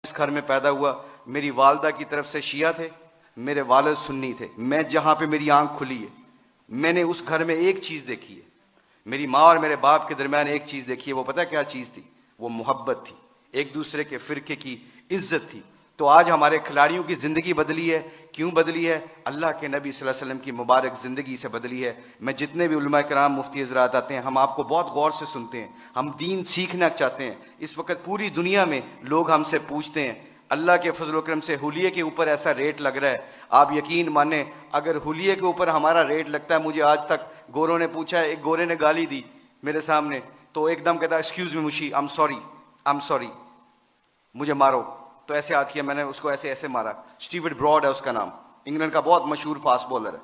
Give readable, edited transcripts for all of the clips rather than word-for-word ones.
जिस घर में पैदा हुआ, मेरी वालदा की तरफ से शिया थे, मेरे वालिद सुन्नी थे। मैं जहां पे मेरी आंख खुली है, मैंने उस घर में एक चीज देखी है, मेरी माँ और मेरे बाप के दरमियान एक चीज देखी है। वो पता है क्या चीज थी? वो मोहब्बत थी, एक दूसरे के फिरके की इज्जत थी। तो आज हमारे खिलाड़ियों की जिंदगी बदली है। क्यों बदली है? अल्लाह के नबी सल्लल्लाहु अलैहि वसल्लम की मुबारक जिंदगी से बदली है। मैं जितने भी उलमा कराम, मुफ्ती हज़रात आते हैं, हम आपको बहुत गौर से सुनते हैं, हम दीन सीखना चाहते हैं। इस वक्त पूरी दुनिया में लोग हमसे पूछते हैं, अल्लाह के फजल करम से हुलिये के ऊपर ऐसा रेट लग रहा है, आप यकीन माने अगर हुलिये के ऊपर हमारा रेट लगता है, मुझे आज तक गोरों ने पूछा है, एक गोरे ने गाली दी मेरे सामने, तो एकदम कहता एक्सक्यूज मी मुशी, आई एम सॉरी, मुझे मारो। तो ऐसे हाथ किया, मैंने उसको ऐसे ऐसे मारा। स्टीवर्ट ब्रॉड है उसका नाम, इंग्लैंड का बहुत मशहूर फास्ट बॉलर है।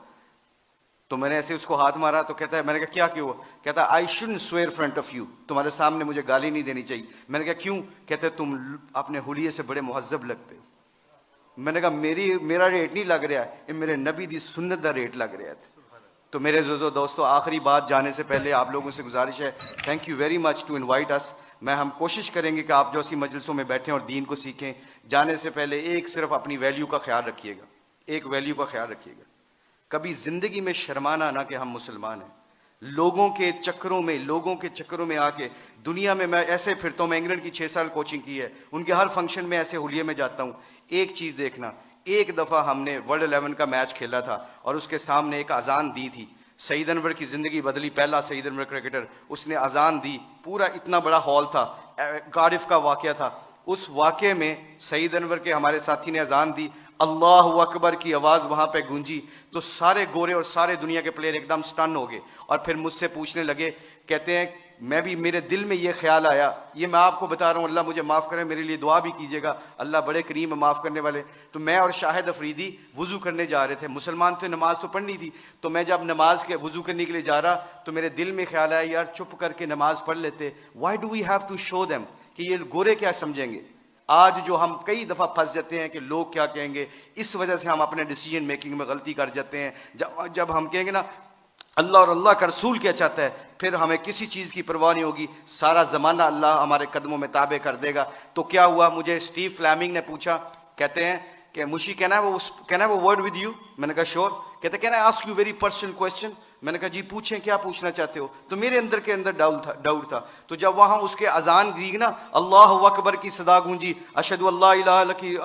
तो मैंने ऐसे उसको हाथ मारा, तो कहता है, मैंने कहा क्या क्यों? कहता है I shouldn't swear front of you, तुम्हारे सामने मुझे गाली नहीं देनी चाहिए। मैंने कहा क्यों? कहते हैं तुम अपने हुलिये से बड़े मुहज्जब लगते हो। मैंने कहा मेरा रेट नहीं लग रहा है, मेरे नबी दी सुन्नत दा रेट लग रहा है। तो मेरे दोस्तों, आखिरी बात जाने से पहले आप लोगों से गुजारिश है, thank you very much to invite us. हम कोशिश करेंगे कि आप जो सी मजलिसों में बैठें और दीन को सीखें। जाने से पहले एक सिर्फ अपनी वैल्यू का ख्याल रखिएगा, एक वैल्यू का ख्याल रखिएगा, कभी जिंदगी में शर्माना ना कि हम मुसलमान हैं। लोगों के चक्करों में आके दुनिया में मैं ऐसे फिरता हूँ। मैं इंग्लैंड की 6 साल कोचिंग की है, उनके हर फंक्शन में ऐसे हुलिये में जाता हूँ। एक चीज देखना, एक दफा हमने वर्ल्ड 11 का मैच खेला था और उसके सामने एक अजान दी थी। सईद अनवर की जिंदगी बदली, पहला सईद अनवर क्रिकेटर, उसने अजान दी, पूरा इतना बड़ा हॉल था, कार्डिफ का वाकया था। उस वाकये में सईद अनवर के हमारे साथी ने अजान दी, अल्लाह अकबर की आवाज वहां पे गूंजी, तो सारे गोरे और सारे दुनिया के प्लेयर एकदम स्टन हो गए और फिर मुझसे पूछने लगे, कहते हैं मैं भी, मेरे दिल में ये ख्याल आया, ये मैं आपको बता रहा हूँ, अल्लाह मुझे माफ़ करे, मेरे लिए दुआ भी कीजिएगा, अल्लाह बड़े करीम है माफ़ करने वाले। तो मैं और शाहिद अफरीदी वुजू करने जा रहे थे, मुसलमान थे, नमाज तो पढ़नी थी। तो मैं जब नमाज के वुजू करने के लिए जा रहा, तो मेरे दिल में ख्याल आया, यार चुप करके नमाज पढ़ लेते, why do we have to show them कि ये गोरे क्या समझेंगे। आज जो हम कई दफ़ा फंस जाते हैं कि लोग क्या कहेंगे, इस वजह से हम अपने डिसीजन मेकिंग में गलती कर जाते हैं। जब हम कहेंगे ना अल्लाह और अल्लाह का रसूल क्या चाहता है, फिर हमें किसी चीज़ की परवाह नहीं होगी, सारा ज़माना अल्लाह हमारे कदमों में ताबे कर देगा। तो क्या हुआ, मुझे स्टीव फ्लेमिंग ने पूछा, कहते हैं कि मुशी कहना है वो वर्ड विद यू। मैंने कहा श्योर। कहते can I ask you very personal question. मैंने कहा जी पूछें, क्या पूछना चाहते हो। तो मेरे अंदर के अंदर डाउट था। तो जब वहां उसके अजान दी ना, अल्लाह अकबर की सदा गूंजी, अशहदु अल्ला इलाहा इल्लल्लाह की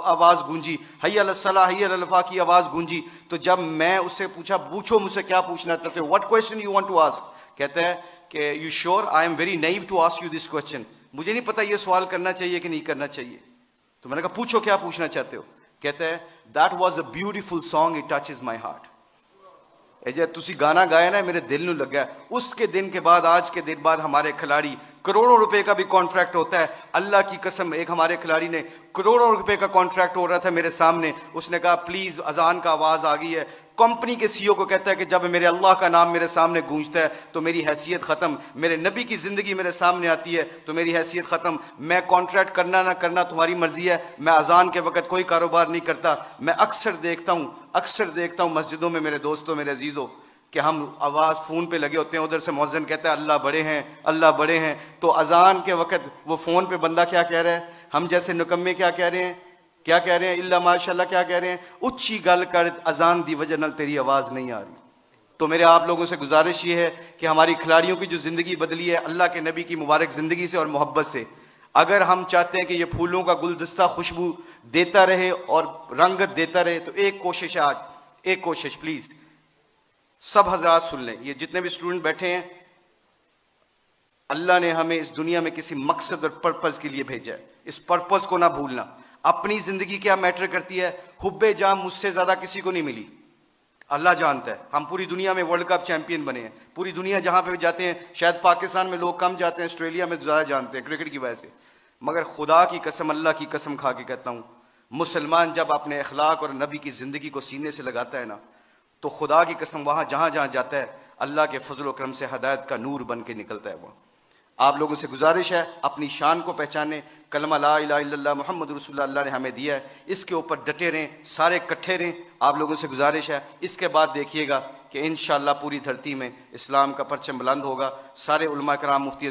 आवाज गूंजी, हय्या अलस सलाह हय्या अलल फलाह की आवाज गूंजी, तो जब मैं उससे पूछा, पूछो मुझसे क्या पूछना चाहते हो, what question you want to ask. कहता है कि you sure, I am very naive to ask you this question, मुझे नहीं पता ये सवाल करना चाहिए कि नहीं करना चाहिए। तो मैंने कहा पूछो क्या पूछना चाहते हो। कहता है that was a beautiful song, it touches my heart. जे तुसी गाना गाया ना, मेरे दिल में लगा। उसके दिन के बाद, आज के दिन बाद हमारे खिलाड़ी, करोड़ों रुपए का भी कॉन्ट्रैक्ट होता है, अल्लाह की कसम। एक हमारे खिलाड़ी ने करोड़ों रुपए का कॉन्ट्रैक्ट हो रहा था मेरे सामने, उसने कहा प्लीज अजान का आवाज आ गई है। कंपनी के सीईओ को कहता है कि जब मेरे अल्लाह का नाम मेरे सामने गूंजता है तो मेरी हैसियत खत्म, मेरे नबी की जिंदगी मेरे सामने आती है तो मेरी हैसियत खत्म। मैं कॉन्ट्रैक्ट करना ना करना तुम्हारी मर्जी है, मैं अजान के वक्त कोई कारोबार नहीं करता। मैं अक्सर देखता हूँ मस्जिदों में मेरे दोस्तों, मेरे अजीजों, कि हम आवाज फोन पे लगे होते हैं, उधर से मौज़िन कहता है अल्लाह बड़े हैं, अल्लाह बड़े हैं। तो अजान के वक्त वो फोन पे बंदा क्या कह रहा है, हम जैसे निकम्मे क्या कह रहे हैं, इल्ला माशाल्लाह क्या कह रहे हैं, उच्ची गल कर अजान दी वजह नाल तेरी आवाज नहीं आ रही। तो मेरे आप लोगों से गुजारिश ये है कि हमारी खिलाड़ियों की जो जिंदगी बदली है अल्लाह के नबी की मुबारक जिंदगी से और मोहब्बत से, अगर हम चाहते हैं कि ये फूलों का गुलदस्ता खुशबू देता रहे और रंगत देता रहे, तो एक कोशिश है आज, एक कोशिश प्लीज सब हजरात सुन लें, ये जितने भी स्टूडेंट बैठे हैं, अल्लाह ने हमें इस दुनिया में किसी मकसद और पर्पज के लिए भेजा है, इस पर्पज को ना भूलना। अपनी जिंदगी क्या मैटर करती है, हुब्बे जाम मुझसे ज्यादा किसी को नहीं मिली, अल्लाह जानता है। हम पूरी दुनिया में वर्ल्ड कप चैंपियन बने हैं, पूरी दुनिया जहां पे भी जाते हैं, शायद पाकिस्तान में लोग कम जाते हैं, ऑस्ट्रेलिया में ज्यादा जानते हैं क्रिकेट की वजह से, मगर खुदा की कसम, अल्लाह की कसम खा के कहता हूं, मुसलमान जब अपने अखलाक और नबी की जिंदगी को सीने से लगाता है ना, तो खुदा की कसम वहां जहां जहां जाता है अल्लाह के फजल करम से हदायत का नूर बन के निकलता है। वो आप लोगों से गुजारिश है, अपनी शान को पहचाने, कलमा ला इलाहा इल्लल्लाह मुहम्मद रसूलुल्लाह अल्लाह ने हमें दिया है, इसके ऊपर डटे रहें, सारे इकट्ठे रहें। आप लोगों से गुजारिश है, इसके बाद देखिएगा कि इंशाअल्लाह पूरी धरती में इस्लाम का परचम बुलंद होगा। सारे उलमा कराम, मुफ्ती